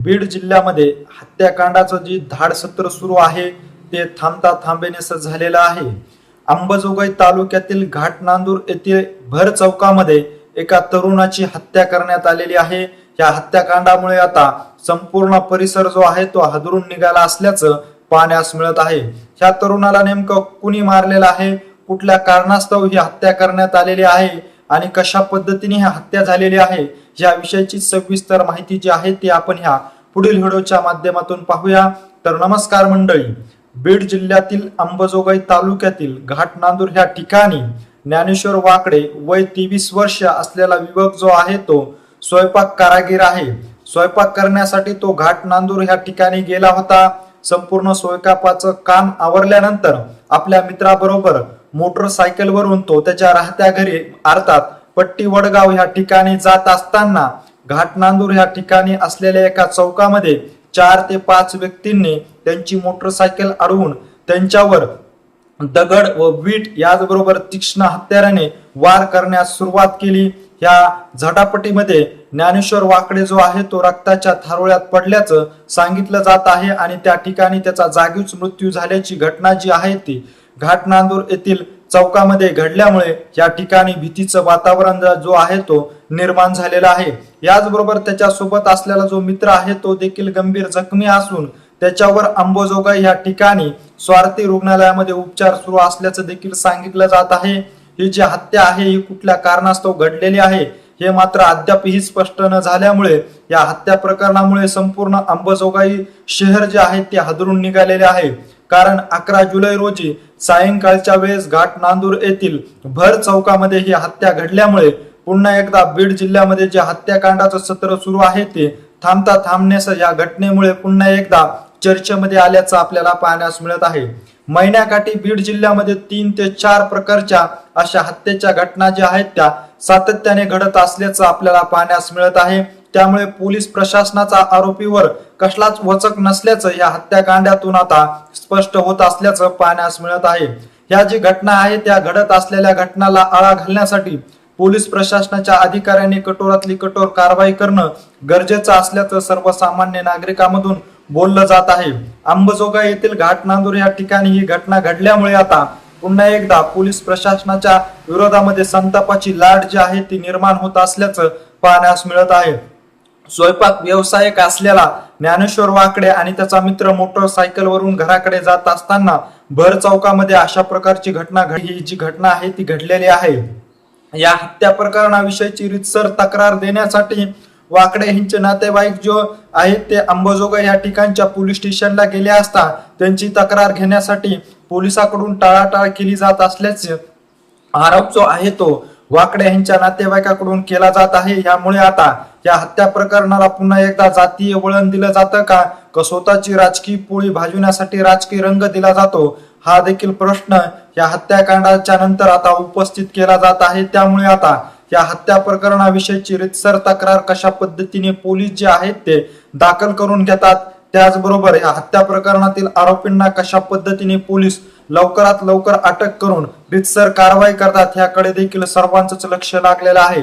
बीड जिल्ह्यामध्ये हत्याकांडाचं जी धाडसत्र सुरू आहे ते थांबता थांबेनेस झालेलं आहे। अंबाजोगाई तालुक्यातील घाटनांदूर येथील भर चौकामध्ये एका तरुणाची हत्या करण्यात आलेली आहे। या हत्याकांडामुळे आता संपूर्ण परिसर जो आहे तो हादरून निघाला असल्याचं पाहण्यास मिळत आहे। या तरुणाला नेमकं कुणी मारलेलं आहे, कुठल्या कारणास्तव ही हत्या करण्यात आलेली आहे आणि कशा पद्धतीने ही हत्या झालेली आहे या विषयाची सविस्तर माहिती जी आहे ती आपण ह्या पुढील व्हिडिओच्या माध्यमातून पाहूया। तर नमस्कार मंडळी, बीड जिल्ह्यातील अंबाजोगाई तालुक्यातील घाटनांदूर ह्या ठिकाणी ज्ञानेश्वर वाकडे वय 23 वर्ष असलेला युवक जो आहे तो स्वयंपाक कारागीर आहे। स्वयंपाक करण्यासाठी तो घाटनांदूर ह्या ठिकाणी गेला होता। संपूर्ण स्वयंपाकाचं काम आवरल्यानंतर आपल्या मित्राबरोबर मोटरसायकलवरून तो त्याच्या राहत्या घरी अर्थात पट्टी वडगाव ह्या ठिकाणी जात असताना घाटनांदूर ह्या ठिकाणी असलेल्या एका चौकामध्ये 4 ते 5 व्यक्तींनी त्यांची मोटरसायकल अडवून त्यांच्यावर दगड व वीट याचबरोबर तीक्ष्ण हत्याराने वार करण्यास सुरुवात केली। या झटापटीमध्ये ज्ञानेश्वर वाकडे जो आहे तो रक्ताच्या थारोळ्यात पडल्याचं सांगितलं जात आहे आणि त्या ठिकाणी त्याचा जागीच मृत्यू झाल्याची घटना जी आहे ती घाटनांदूर येथील चौकामध्ये घडल्यामुळे या ठिकाणी भीतीचं वातावरण जो आहे तो निर्माण झालेला आहे। याचबरोबर त्याच्या सोबत असलेला जो मित्र आहे तो देखील गंभीर जखमी असून त्याच्यावर अंबाजोगाई या ठिकाणी स्वार्थी रुग्णालयामध्ये उपचार सुरू असल्याचं देखील सांगितलं जात आहे। ही जी हत्या आहे ही कुठल्या कारणास्तव घडलेली आहे हे मात्र अद्यापही स्पष्ट न झाल्यामुळे या हत्या प्रकरणामुळे संपूर्ण अंबाजोगाई शहर जे आहे ते हादरून निघालेले आहे। कारण 11 जुलै रोजी सायंकाळच्या वेळेस घाटनांदूर येथील भर चौकामध्ये ही हत्या घडल्यामुळे पुन्हा एकदा बीड जिल्ह्यामध्ये जे हत्याकांडाचं सत्र सुरू आहे ते थांबता थांबण्यास या घटनेमुळे पुन्हा एकदा चर्चेमध्ये आल्याचं आपल्याला पाहण्यास मिळत आहे। महिन्याकाठी बीड जिल्ह्यामध्ये 3 ते 4 प्रकारच्या अशा हत्येच्या घटना ज्या आहेत त्या सातत्याने घडत असल्याचं आपल्याला पाहण्यास मिळत आहे। त्यामुळे पोलीस प्रशासनाचा आरोपीवर कसलाच वचक नसल्याचं या हत्याकांडातून आता स्पष्ट होत असल्याचं पाहण्यास मिळत आहे। या जी घटना आहे त्या घडत असलेल्या घटनाला आळा घालण्यासाठी पोलीस प्रशासनाच्या अधिकाऱ्यांनी कठोरातली कठोर कारवाई करणं गरजेचं असल्याचं सर्वसामान्य नागरिकांमधून बोललं जात आहे। अंबाजोगाई येथील घाटनांदूर या ठिकाणी ही घटना घडल्यामुळे आता पुन्हा एकदा पोलीस प्रशासनाच्या विरोधामध्ये संतापाची लाट जी आहे ती निर्माण होत असल्याचं पाहण्यास मिळत आहे। स्वयंपाक व्यावसायिक असलेला ज्ञानेश्वर वाकडे आणि त्याचा मित्र मोटरसायकलवरून घराकडे जात असताना भर चौकामध्ये अशा प्रकारची घटना ही जी घटना आहे ती घडलेली आहे। या हत्या प्रकरणाविषयीची रीतसर तक्रार देण्यासाठी वाकडे यांचे नातेवाईक जो आहेत ते अंबाजोगाई या ठिकाणच्या पोलीस स्टेशनला गेले असता त्यांची तक्रार घेण्यासाठी पोलिसांकडून टाळाटाळ केली जात असल्याचे आरोप जो आहे तो वाकडे यांच्या नातेवाईकांकडून केला जात आहे। यामुळे आता या हत्या प्रकरणाला पुन्हा एकदा जातीय वळण दिलं जातं का स्वतःची राजकीय पोळी भाजवण्यासाठी राजकीय रंग दिला जातो हा देखील प्रश्न या हत्याकांडाच्या नंतर आता उपस्थित केला जात आहे। त्यामुळे आता या हत्या प्रकरणाविषयीची रीतसर तक्रार कशा पद्धतीने पोलीस जे आहेत ते दाखल करून घेतात, त्याचबरोबर या हत्या प्रकरणातील आरोपींना कशा पद्धतीने पोलीस लवकरात लवकर अटक करून रीतसर कारवाई करतात याकडे देखील सर्वांचंच लक्ष लागलेलं आहे।